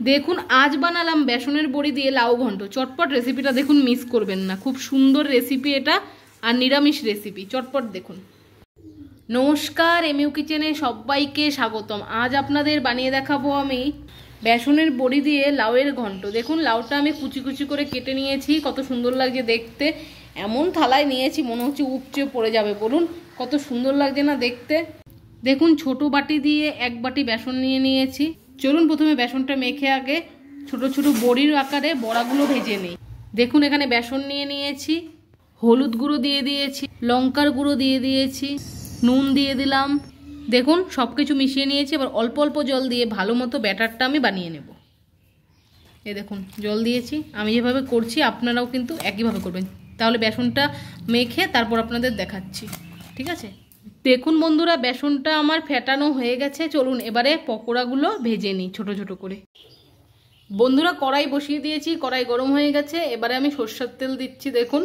দেখুন আজ বানালাম বেসনের বড়ি দিয়ে লাউ ঘন্ট। চটপট রেসিপিটা দেখুন, মিস করবেন না। খুব সুন্দর রেসিপি এটা, আর নিরামিষ রেসিপি। চটপট দেখুন। নমস্কার, এমইউ কিচেনে সবাইকে স্বাগতম। আজ আপনাদের বানিয়ে দেখাবো আমি বেসনের বড়ি দিয়ে লাউয়ের ঘন্ট। দেখুন লাউটা আমি কুচি কুচি করে কেটে নিয়েছি, কত সুন্দর লাগছে দেখতে। এমন থালায় নিয়েছি মনে হচ্ছে উপচে পড়ে যাবে। বলুন কত সুন্দর লাগছে না দেখতে। দেখুন ছোট বাটি দিয়ে 1 বাটি বেসন নিয়ে নিয়েছি। চলুন প্রথমে বেসনটা মেখে আগে ছোট ছোট বড়ির আকারে বড়াগুলো ভেজে নিই। দেখুন এখানে বেসন নিয়ে নিয়েছি, হলুদ গুঁড়ো দিয়ে দিয়েছি, লঙ্কার গুঁড়ো দিয়ে দিয়েছি, নুন দিয়ে দিলাম। দেখুন সব কিছু মিশিয়ে নিয়েছি। এবার অল্প অল্প জল দিয়ে ভালো মতো ব্যাটারটা আমি বানিয়ে নেব। এই দেখুন জল দিয়েছি। আমি যেভাবে করছি আপনারাও কিন্তু একইভাবে করবেন, তাহলে বেসনটা মেখে তারপর আপনাদের দেখাচ্ছি। ঠিক আছে, দেখুন বন্ধুরা বেসনটা আমার ফেটানো হয়ে গেছে। চলুন এবারে পকোড়াগুলো ভেজে নিই ছোট ছোট করে। বন্ধুরা কড়াই বসিয়ে দিয়েছি, কড়াই গরম হয়ে গেছে। এবারে আমি সরষের তেল দিচ্ছি। দেখুন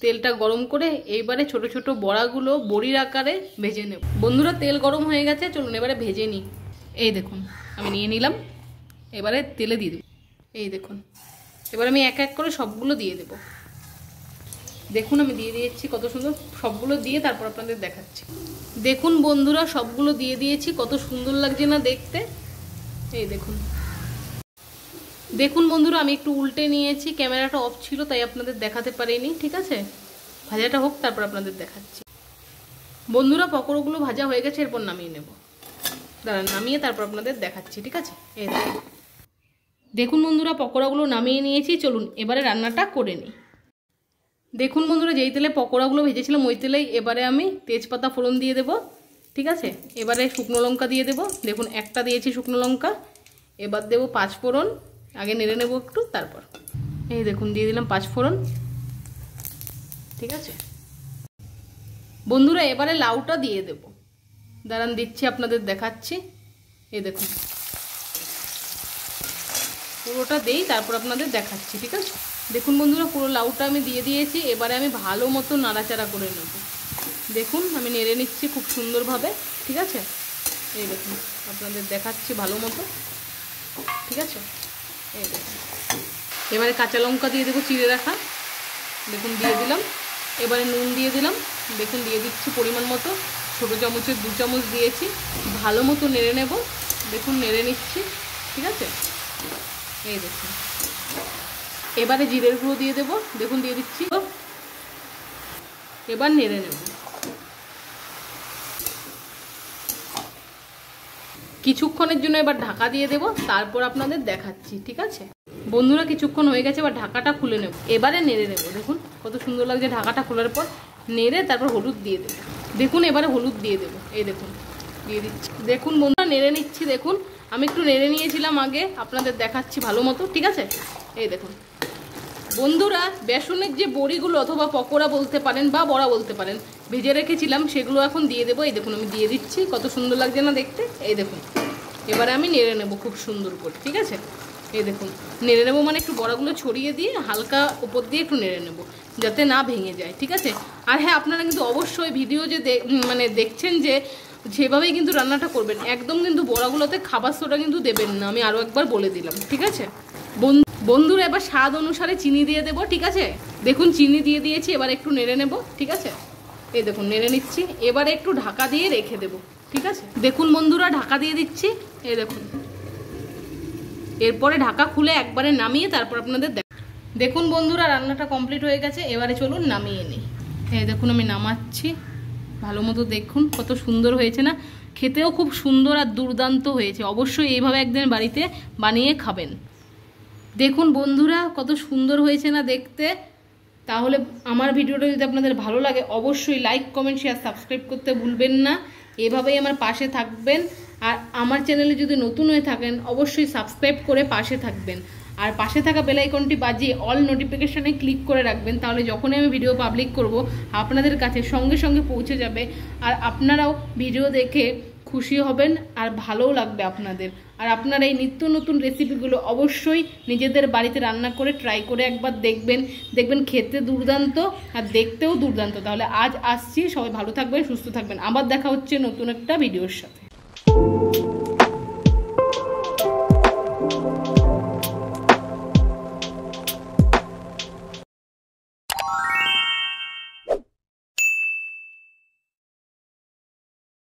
তেলটা গরম করে এইবারে ছোট ছোট বড়াগুলো বড়ির আকারে ভেজে নেব। বন্ধুরা তেল গরম হয়ে গেছে, চলুন এবারে ভেজে নিই। এই দেখুন আমি নিয়ে নিলাম, এবারে তেলে দিয়ে দেব। এই দেখুন এবার আমি এক এক করে সবগুলো দিয়ে দেব। দেখুন আমি দিয়ে দিয়েছি, কত সুন্দর। সবগুলো দিয়ে তারপর আপনাদের দেখাচ্ছি। দেখুন বন্ধুরা সবগুলো দিয়ে দিয়েছি, কত সুন্দর লাগছে না দেখতে। এই দেখুন। দেখুন বন্ধুরা আমি একটু উল্টে নিয়েছি, ক্যামেরাটা অফ ছিল তাই আপনাদের দেখাতে পারিনি। ঠিক আছে, ভাজাটা হোক তারপর আপনাদের দেখাচ্ছি। বন্ধুরা পকোড়াগুলো ভাজা হয়ে গেছে, এরপর নামিয়ে নেব। দাঁড়ান নামিয়ে তারপর আপনাদের দেখাচ্ছি। ঠিক আছে, এই দেখুন বন্ধুরা পকোড়াগুলো নামিয়ে নিয়েছি। চলুন এবারে রান্নাটা করে নিই। দেখুন বন্ধুরা যেই তেলে পকোড়াগুলো ভেজেছিলাম ওই তেলেই এবারে আমি তেজপাতা ফোড়ন দিয়ে দেব। ঠিক আছে, এবারে শুকনো লঙ্কা দিয়ে দেব। দেখুন একটা দিয়েছি শুকনো লঙ্কা। এবার দেব 5 ফোড়ন। আগে নেড়ে নেব একটু, তারপর এই দেখুন দিয়ে দিলাম 5 ফোড়ন। ঠিক আছে বন্ধুরা এবারে লাউটা দিয়ে দেব। দাঁড়ান দিচ্ছি, আপনাদের দেখাচ্ছি। এই দেখুন পুরোটা দেই তারপর আপনাদের দেখাচ্ছি। ঠিক আছে, দেখুন বন্ধুরা পুরো লাউটা আমি দিয়ে দিয়েছি। এবারে আমি ভালো মতো নাড়াচাড়া করে নেব। দেখুন আমি নেড়ে নিচ্ছি খুব সুন্দরভাবে। ঠিক আছে, এই দেখুন আপনাদের দেখাচ্ছি ভালো মতো। ঠিক আছে, এই দেখুন এবারে কাঁচা লঙ্কা দিয়ে দেবো চিড়ে রাখা। দেখুন দিয়ে দিলাম। এবারে নুন দিয়ে দিলাম। দেখুন দিয়ে দিচ্ছি পরিমাণ মতো, ছোটো চামচের 2 চামচ দিয়েছি। ভালো মতো নেড়ে নেব। দেখুন নেড়ে নিচ্ছি। ঠিক আছে, এই দেখুন এবারে জিরের গুঁড়ো দিয়ে দেবো। দেখুন দিয়ে দিচ্ছি। এবার নেড়ে নেব। কিছুক্ষণের জন্য এবার ঢাকা দিয়ে দেব, তারপর আপনাদের দেখাচ্ছি। ঠিক আছে বন্ধুরা কিছুক্ষণ হয়ে গেছে, এবার ঢাকাটা খুলে নেব। এবারে নেড়ে নেব। দেখুন কত সুন্দর লাগছে। ঢাকাটা খোলার পর নেড়ে তারপর হলুদ দিয়ে দেবো। দেখুন এবারে হলুদ দিয়ে দেবো। এই দেখুন দিয়ে দিচ্ছি। দেখুন বন্ধুরা নেড়ে নিচ্ছি। দেখুন আমি একটু নেড়ে নিয়েছিলাম আগে, আপনাদের দেখাচ্ছি ভালো মতো। ঠিক আছে, এই দেখুন বন্ধুরা বেসনের যে বড়িগুলো অথবা পকোড়া বলতে পারেন বা বড়া বলতে পারেন ভেজে রেখেছিলাম, সেগুলো এখন দিয়ে দেবো। এই দেখুন আমি দিয়ে দিচ্ছি, কত সুন্দর লাগছে না দেখতে। এই দেখুন এবারে আমি নেড়ে নেব খুব সুন্দর করে। ঠিক আছে, এই দেখুন নেড়ে নেবো মানে একটু বড়াগুলো ছড়িয়ে দিয়ে হালকা উপর দিয়ে একটু নেড়ে নেব, যাতে না ভেঙে যায়। ঠিক আছে, আর হ্যাঁ আপনারা কিন্তু অবশ্যই ভিডিও যে দেখছেন যে সেভাবেই কিন্তু রান্নাটা করবেন। একদম কিন্তু বড়াগুলোতে খাবার সোডা কিন্তু দেবেন না, আমি আরও একবার বলে দিলাম। ঠিক আছে বন্ধুরা এবার স্বাদ অনুসারে চিনি দিয়ে দেবো। ঠিক আছে, দেখুন চিনি দিয়ে দিয়েছি। এবার একটু নেড়ে নেব। ঠিক আছে, এই দেখুন নেড়ে নিচ্ছি। এবারে একটু ঢাকা দিয়ে রেখে দেব। ঠিক আছে দেখুন বন্ধুরা ঢাকা দিয়ে দিচ্ছি। এই দেখুন এরপরে ঢাকা খুলে একবারে নামিয়ে তারপর আপনাদের দেখুন বন্ধুরা রান্নাটা কমপ্লিট হয়ে গেছে। এবারে চলুন নামিয়ে নিই। এই দেখুন আমি নামাচ্ছি ভালো মতো। দেখুন কত সুন্দর হয়েছে না, খেতেও খুব সুন্দর আর দুর্দান্ত হয়েছে। অবশ্যই এইভাবে একদিন বাড়িতে বানিয়ে খাবেন। দেখুন বন্ধুরা কত সুন্দর হয়েছে না দেখতে। তাহলে আমার ভিডিওটা যদি আপনাদের ভালো লাগে অবশ্যই লাইক কমেন্ট শেয়ার সাবস্ক্রাইব করতে ভুলবেন না। এভাবেই আমার পাশে থাকবেন। আর আমার চ্যানেলে যদি নতুন হয়ে থাকেন অবশ্যই সাবস্ক্রাইব করে পাশে থাকবেন। আর পাশে থাকা বেল আইকনটি বাজিয়ে অল নোটিফিকেশানে ক্লিক করে রাখবেন, তাহলে যখনই আমি ভিডিও পাবলিক করব আপনাদের কাছে সঙ্গে সঙ্গে পৌঁছে যাবে। আর আপনারাও ভিডিও দেখে খুশি হবেন আর ভালোও লাগবে আপনাদের। আর আপনারা এই নিত্য নতুন রেসিপিগুলো অবশ্যই নিজেদের বাড়িতে রান্না করে ট্রাই করে একবার দেখবেন খেতে দুর্দান্ত আর দেখতেও দুর্দান্ত। তাহলে আজ আসছি, সবাই ভালো থাকবেন, সুস্থ থাকবেন। আবার দেখা হচ্ছে নতুন একটা ভিডিওর সাথে।